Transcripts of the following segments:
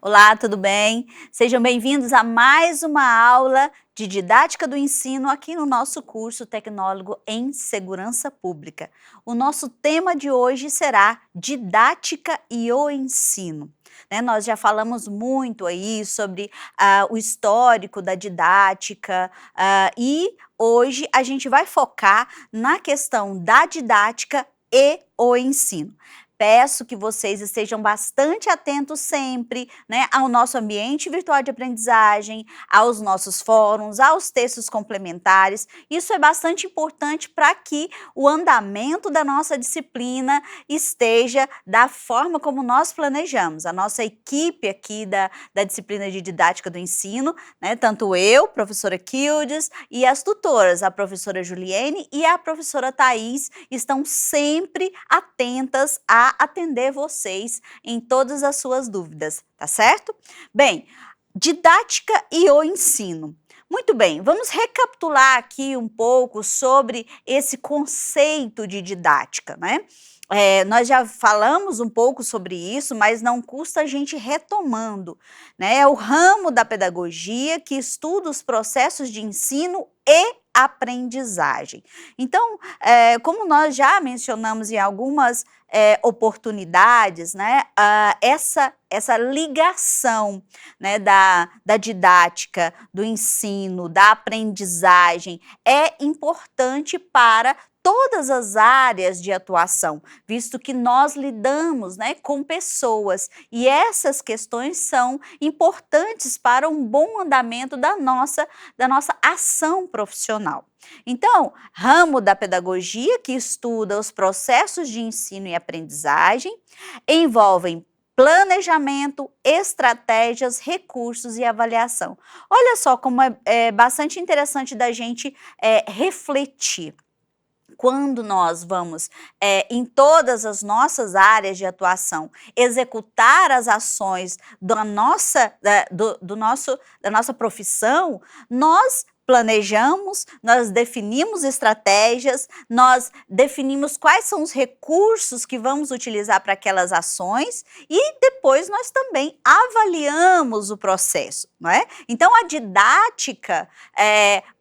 Olá, tudo bem? Sejam bem-vindos a mais uma aula de didática do ensino aqui no nosso curso Tecnólogo em Segurança Pública. O nosso tema de hoje será didática e o ensino. Nós já falamos muito aí sobre o histórico da didática e hoje a gente vai focar na questão da didática e o ensino. Peço que vocês estejam bastante atentos sempre, ao nosso ambiente virtual de aprendizagem, aos nossos fóruns, aos textos complementares. Isso é bastante importante para que o andamento da nossa disciplina esteja da forma como nós planejamos. A nossa equipe aqui da disciplina de didática do ensino, tanto eu, professora Kildes, e as tutoras, a professora Juliene e a professora Thais, estão sempre atentas a atender vocês em todas as suas dúvidas, tá certo? Bem, didática e o ensino. Muito bem, vamos recapitular aqui um pouco sobre esse conceito de didática, nós já falamos um pouco sobre isso, mas não custa a gente retomando, É o ramo da pedagogia que estuda os processos de ensino e aprendizagem. Então, como nós já mencionamos em algumas oportunidades, essa ligação da didática, do ensino, da aprendizagem é importante para todas as áreas de atuação, visto que nós lidamos com pessoas e essas questões são importantes para um bom andamento da nossa ação profissional. Então, ramo da pedagogia que estuda os processos de ensino e aprendizagem, envolvem planejamento, estratégias, recursos e avaliação. Olha só como é bastante interessante da gente refletir. Quando nós vamos, em todas as nossas áreas de atuação, executar as ações da nossa profissão, nós planejamos, nós definimos estratégias, nós definimos quais são os recursos que vamos utilizar para aquelas ações e depois nós também avaliamos o processo, não é? Então, a didática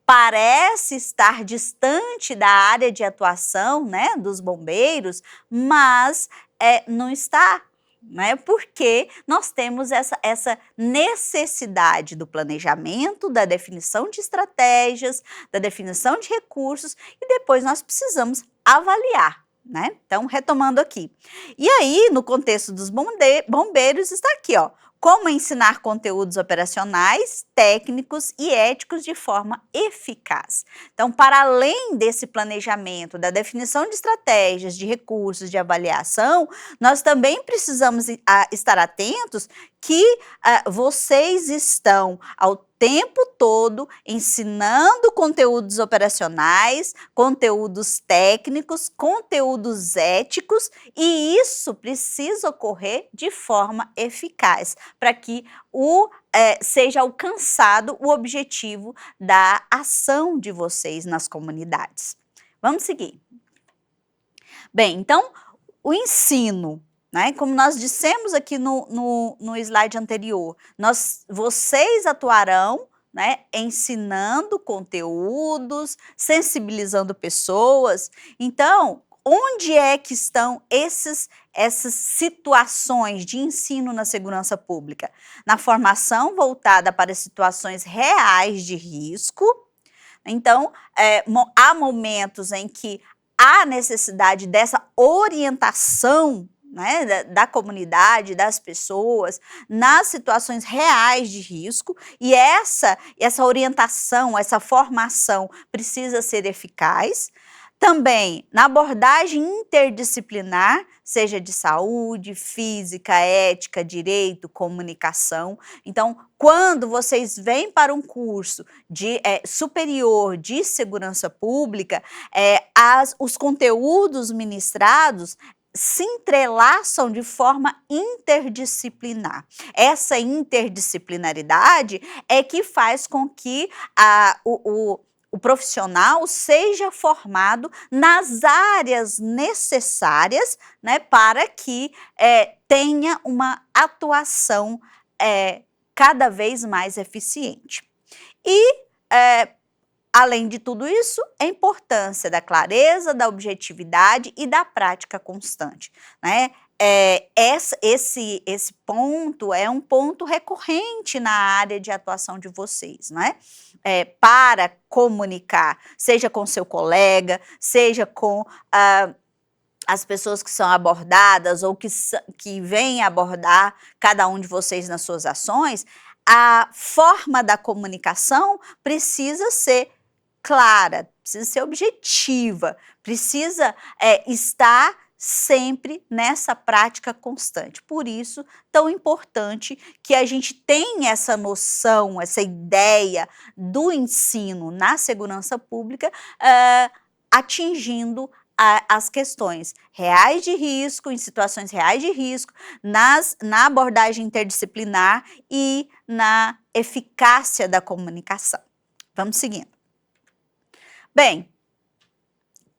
parece estar distante da área de atuação, dos bombeiros, mas não está, porque nós temos essa necessidade do planejamento, da definição de estratégias, da definição de recursos e depois nós precisamos avaliar. Então, retomando aqui. E aí, no contexto dos bombeiros, está aqui, ó. Como ensinar conteúdos operacionais, técnicos e éticos de forma eficaz. Então, para além desse planejamento, da definição de estratégias, de recursos, de avaliação, nós também precisamos estar atentos que vocês estão ao tempo todo ensinando conteúdos operacionais, conteúdos técnicos, conteúdos éticos e isso precisa ocorrer de forma eficaz para que seja alcançado o objetivo da ação de vocês nas comunidades. Vamos seguir. Bem, então, o ensino, como nós dissemos aqui no slide anterior, vocês atuarão ensinando conteúdos, sensibilizando pessoas. Então, onde é que estão essas situações de ensino na segurança pública? Na formação voltada para situações reais de risco. Então, há momentos em que há necessidade dessa orientação da comunidade, das pessoas, nas situações reais de risco, e essa orientação, essa formação precisa ser eficaz. Também na abordagem interdisciplinar, seja de saúde, física, ética, direito, comunicação. Então, quando vocês vêm para um curso superior de segurança pública, os conteúdos ministrados se entrelaçam de forma interdisciplinar. Essa interdisciplinaridade é que faz com que o profissional seja formado nas áreas necessárias para que tenha uma atuação cada vez mais eficiente. E, além de tudo isso, a importância da clareza, da objetividade e da prática constante, né? Esse ponto é um ponto recorrente na área de atuação de vocês, né? Para comunicar, seja com seu colega, seja com as pessoas que são abordadas ou que vêm abordar cada um de vocês nas suas ações, a forma da comunicação precisa ser clara, precisa ser objetiva, precisa estar sempre nessa prática constante. Por isso, tão importante que a gente tenha essa noção, essa ideia do ensino na segurança pública, atingindo as questões reais de risco, em situações reais de risco, na abordagem interdisciplinar e na eficácia da comunicação. Vamos seguindo. Bem,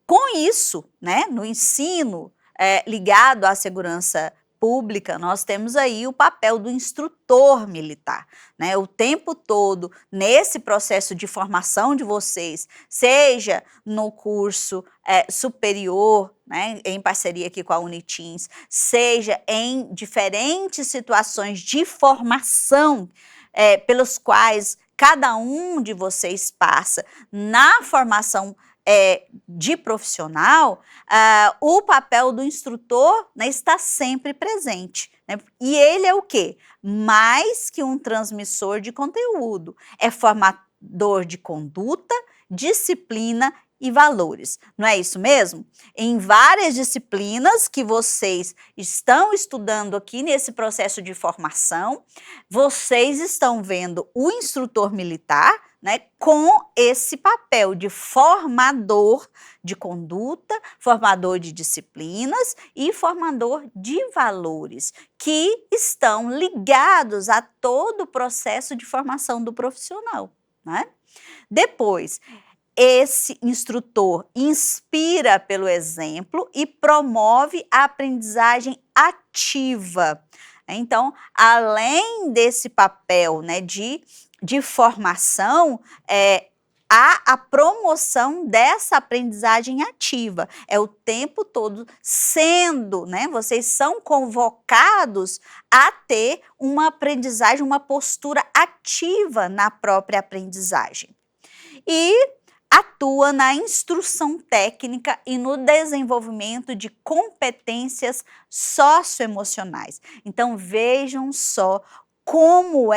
com isso, né, no ensino ligado à segurança pública, nós temos aí o papel do instrutor militar, né? O tempo todo, nesse processo de formação de vocês, seja no curso superior, né, em parceria aqui com a Uniteams, seja em diferentes situações de formação pelos quais cada um de vocês passa na formação de profissional, o papel do instrutor, né, está sempre presente, né? E ele é o quê? Mais que um transmissor de conteúdo, é formador de conduta, disciplina e valores. Não é isso mesmo? Em várias disciplinas que vocês estão estudando aqui nesse processo de formação, vocês estão vendo o instrutor militar, né, com esse papel de formador de conduta, formador de disciplinas e formador de valores, que estão ligados a todo o processo de formação do profissional, né? Depois, esse instrutor inspira pelo exemplo e promove a aprendizagem ativa. Então, além desse papel, né, de formação, há a promoção dessa aprendizagem ativa. É o tempo todo sendo, né, vocês são convocados a ter uma aprendizagem, uma postura ativa na própria aprendizagem. E atua na instrução técnica e no desenvolvimento de competências socioemocionais. Então, vejam só como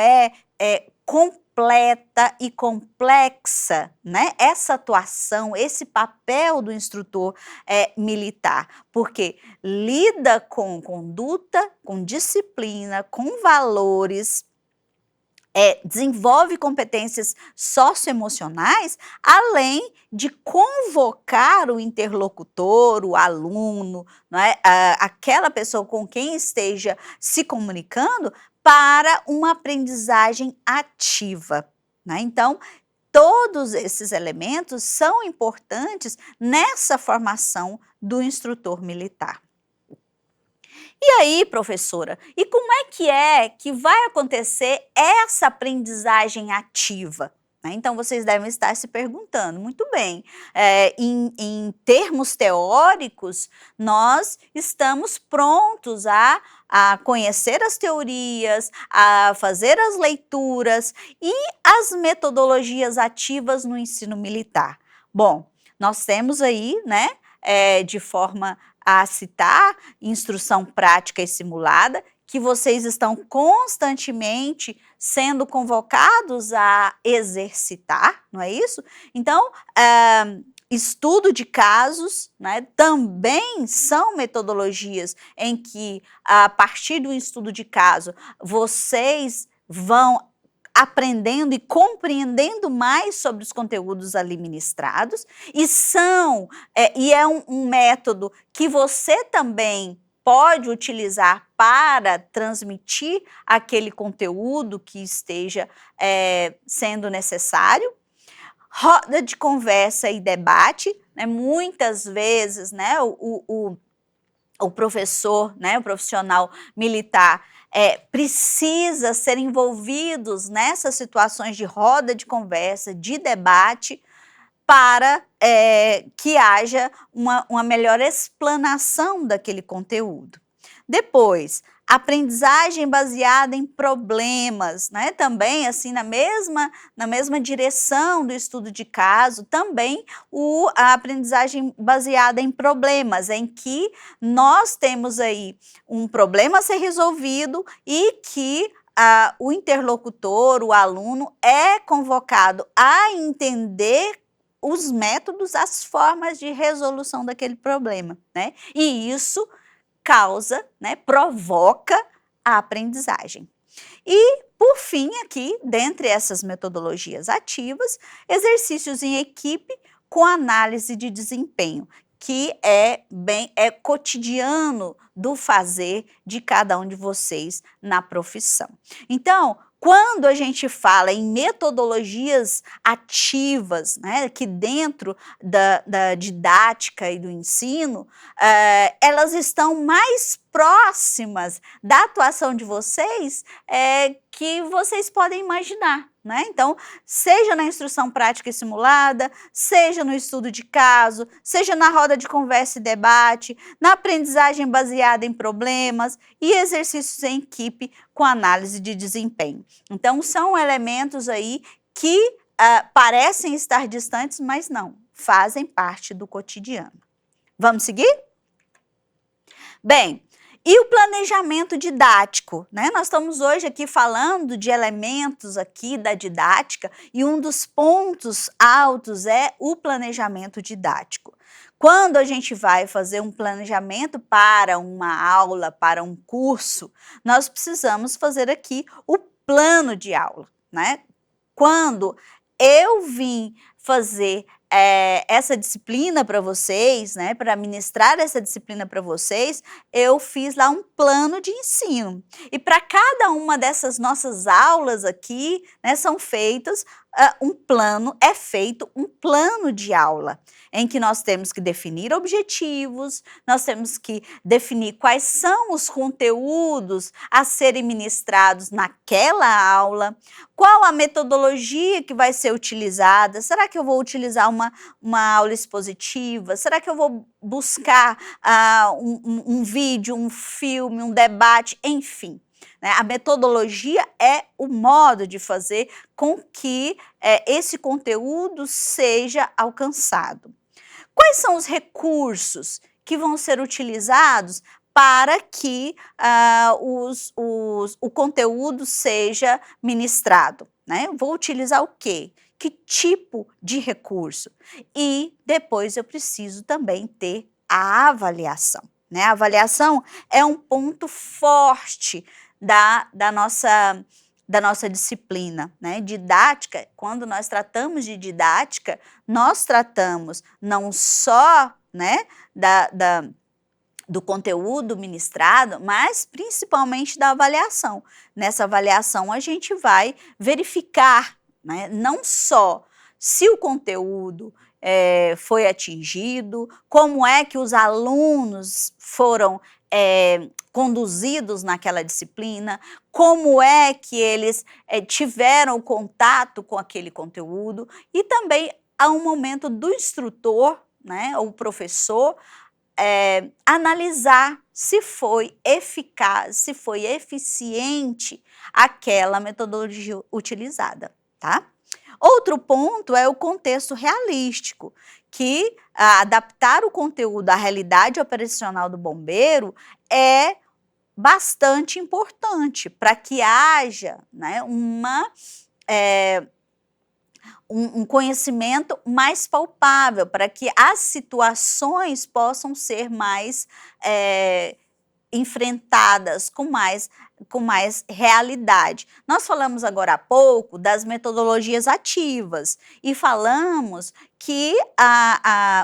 completa e complexa, né, essa atuação, esse papel do instrutor militar, porque lida com conduta, com disciplina, com valores, desenvolve competências socioemocionais, além de convocar o interlocutor, o aluno, não é? Aquela pessoa com quem esteja se comunicando, para uma aprendizagem ativa, né? Então, todos esses elementos são importantes nessa formação do instrutor militar. E aí, professora, e como é que vai acontecer essa aprendizagem ativa? Então, vocês devem estar se perguntando, muito bem, em termos teóricos, nós estamos prontos a conhecer as teorias, a fazer as leituras e as metodologias ativas no ensino militar. Bom, nós temos aí, né, de forma a citar, instrução prática e simulada, que vocês estão constantemente sendo convocados a exercitar, não é isso? Então, estudo de casos, né, também são metodologias em que, a partir do estudo de caso, vocês vão aprendendo e compreendendo mais sobre os conteúdos ali ministrados, e é um método que você também pode utilizar para transmitir aquele conteúdo que esteja sendo necessário. Roda de conversa e debate, né? Muitas vezes, né, o professor, né, o profissional militar, precisa ser envolvidos nessas situações de roda de conversa, de debate, para que haja uma melhor explanação daquele conteúdo. Depois, aprendizagem baseada em problemas, né? Também, assim, na mesma direção do estudo de caso, também a aprendizagem baseada em problemas, em que nós temos aí um problema a ser resolvido e que o interlocutor, o aluno, é convocado a entender os métodos, as formas de resolução daquele problema, né? E isso causa, né, provoca a aprendizagem. E, por fim, aqui, dentre essas metodologias ativas, exercícios em equipe com análise de desempenho, que é cotidiano do fazer de cada um de vocês na profissão. Então, quando a gente fala em metodologias ativas, né, que dentro da didática e do ensino, elas estão mais próximas da atuação de vocês que vocês podem imaginar, né? Então, seja na instrução prática e simulada, seja no estudo de caso, seja na roda de conversa e debate, na aprendizagem baseada em problemas e exercícios em equipe com análise de desempenho. Então, são elementos aí que parecem estar distantes, mas não, fazem parte do cotidiano. Vamos seguir? Bem, e o planejamento didático, né? Nós estamos hoje aqui falando de elementos aqui da didática e um dos pontos altos é o planejamento didático. Quando a gente vai fazer um planejamento para uma aula, para um curso, nós precisamos fazer aqui o plano de aula, né? Quando eu vim fazer essa disciplina para vocês, né, para ministrar essa disciplina para vocês, eu fiz lá um plano de ensino. E para cada uma dessas nossas aulas aqui, né, é feito um plano de aula, em que nós temos que definir objetivos, nós temos que definir quais são os conteúdos a serem ministrados naquela aula, qual a metodologia que vai ser utilizada, será que eu vou utilizar uma aula expositiva, será que eu vou buscar um vídeo, um filme, um debate, enfim. A metodologia é o modo de fazer com que esse conteúdo seja alcançado. Quais são os recursos que vão ser utilizados para que o conteúdo seja ministrado, né? Vou utilizar o quê? Que tipo de recurso? E depois eu preciso também ter a avaliação, né? A avaliação é um ponto forte da nossa disciplina, né? Didática, quando nós tratamos de didática, nós tratamos não só, né, do conteúdo ministrado, mas principalmente da avaliação. Nessa avaliação a gente vai verificar, né, não só se o conteúdo foi atingido, como é que os alunos foram conduzidos naquela disciplina, como é que eles tiveram contato com aquele conteúdo, e também há um momento do instrutor, né, o professor, analisar se foi eficaz, se foi eficiente aquela metodologia utilizada, tá? Outro ponto é o contexto realístico, que adaptar o conteúdo à realidade operacional do bombeiro é bastante importante para que haja, né, um conhecimento mais palpável, para que as situações possam ser mais enfrentadas com mais realidade. Nós falamos agora há pouco das metodologias ativas e falamos que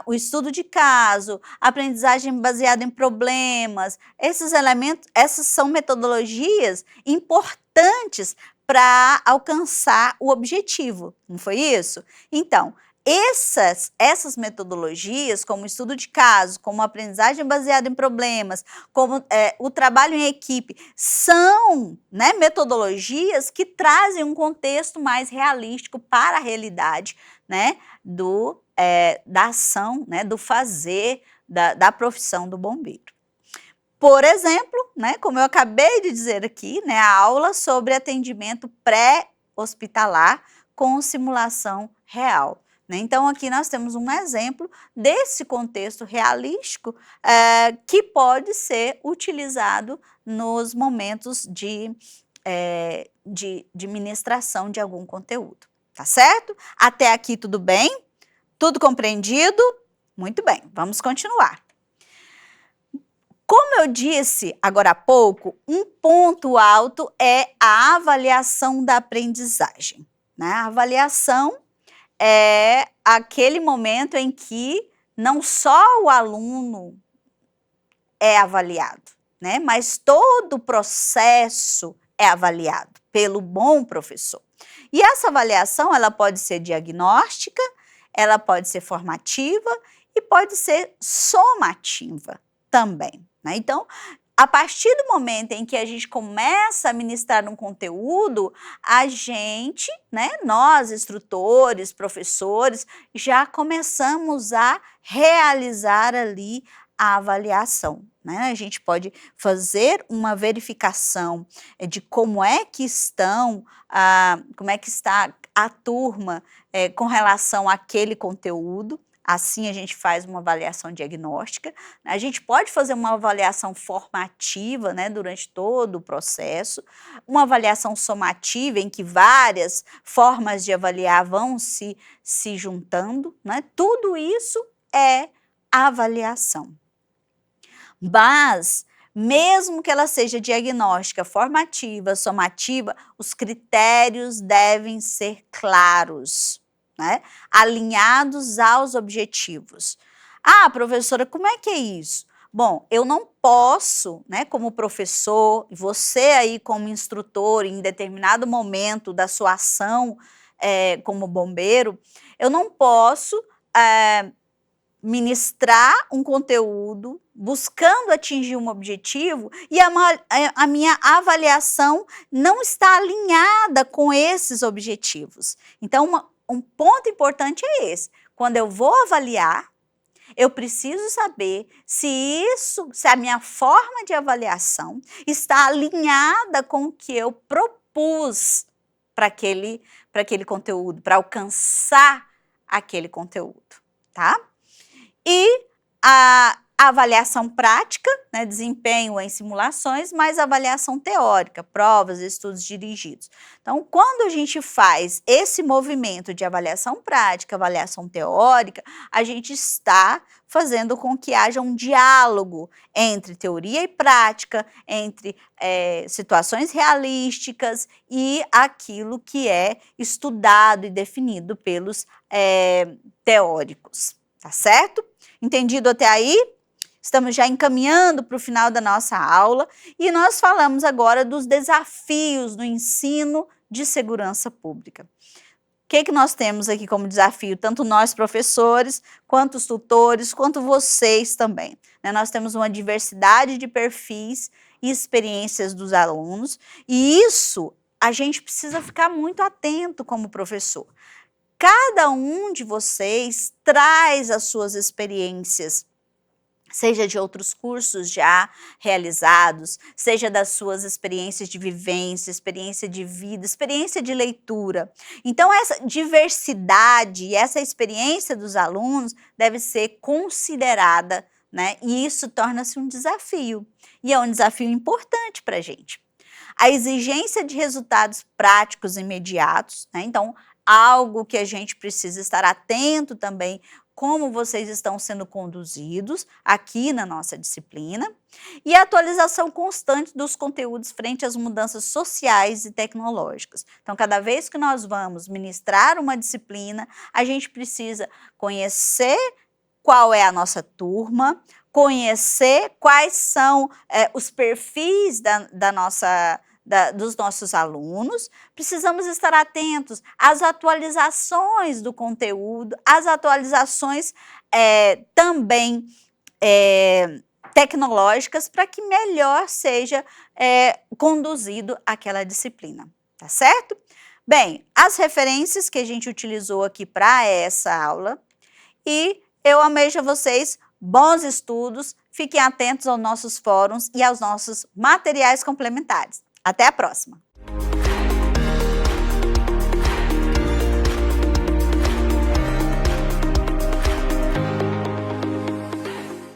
o estudo de caso, a aprendizagem baseada em problemas, esses elementos, essas são metodologias importantes para alcançar o objetivo, não foi isso? Então, essas metodologias, como estudo de caso, como aprendizagem baseada em problemas, como o trabalho em equipe, são, né, metodologias que trazem um contexto mais realístico para a realidade, né, da ação, né, do fazer, da profissão do bombeiro. Por exemplo, né, como eu acabei de dizer aqui, né, a aula sobre atendimento pré-hospitalar com simulação real. Né? Então, aqui nós temos um exemplo desse contexto realístico que pode ser utilizado nos momentos de ministração de algum conteúdo. Tá certo? Até aqui tudo bem? Tudo compreendido? Muito bem, vamos continuar. Como eu disse agora há pouco, um ponto alto é a avaliação da aprendizagem. Né? A avaliação é aquele momento em que não só o aluno é avaliado, né? Mas todo o processo é avaliado pelo bom professor. E essa avaliação ela pode ser diagnóstica, ela pode ser formativa e pode ser somativa também. Né? Então, a partir do momento em que a gente começa a ministrar um conteúdo, a gente, né, nós, instrutores, professores, já começamos a realizar ali a avaliação. Né? A gente pode fazer uma verificação de como é que está a turma com relação àquele conteúdo. Assim, a gente faz uma avaliação diagnóstica. A gente pode fazer uma avaliação formativa, né, durante todo o processo, uma avaliação somativa, em que várias formas de avaliar vão se juntando. Né? Tudo isso é avaliação. Mas, mesmo que ela seja diagnóstica, formativa, somativa, os critérios devem ser claros. Né? Alinhados aos objetivos. Ah, professora, como é que é isso? Bom, eu não posso, né, como professor, você aí como instrutor, em determinado momento da sua ação como bombeiro, eu não posso ministrar um conteúdo buscando atingir um objetivo e a minha avaliação não está alinhada com esses objetivos. Então, um ponto importante é esse. Quando eu vou avaliar, eu preciso saber se a minha forma de avaliação está alinhada com o que eu propus para aquele conteúdo, para alcançar aquele conteúdo, tá? E a avaliação prática, né, desempenho em simulações, mais avaliação teórica, provas, estudos dirigidos. Então, quando a gente faz esse movimento de avaliação prática, avaliação teórica, a gente está fazendo com que haja um diálogo entre teoria e prática, entre situações realísticas e aquilo que é estudado e definido pelos teóricos, tá certo? Entendido até aí? Estamos já encaminhando para o final da nossa aula e nós falamos agora dos desafios no ensino de segurança pública. O que nós temos aqui como desafio? Tanto nós, professores, quanto os tutores, quanto vocês também. Né? Nós temos uma diversidade de perfis e experiências dos alunos e isso a gente precisa ficar muito atento como professor. Cada um de vocês traz as suas experiências, seja de outros cursos já realizados, seja das suas experiências de vivência, experiência de vida, experiência de leitura. Então, essa diversidade e essa experiência dos alunos deve ser considerada, né? E isso torna-se um desafio. E é um desafio importante para a gente. A exigência de resultados práticos imediatos, né? Então, algo que a gente precisa estar atento também, como vocês estão sendo conduzidos aqui na nossa disciplina, e a atualização constante dos conteúdos frente às mudanças sociais e tecnológicas. Então, cada vez que nós vamos ministrar uma disciplina, a gente precisa conhecer qual é a nossa turma, conhecer quais são os perfis da dos nossos alunos, precisamos estar atentos às atualizações do conteúdo, às atualizações também tecnológicas, para que melhor seja conduzido aquela disciplina, tá certo? Bem, as referências que a gente utilizou aqui para essa aula, e eu almejo a vocês bons estudos, fiquem atentos aos nossos fóruns e aos nossos materiais complementares. Até a próxima!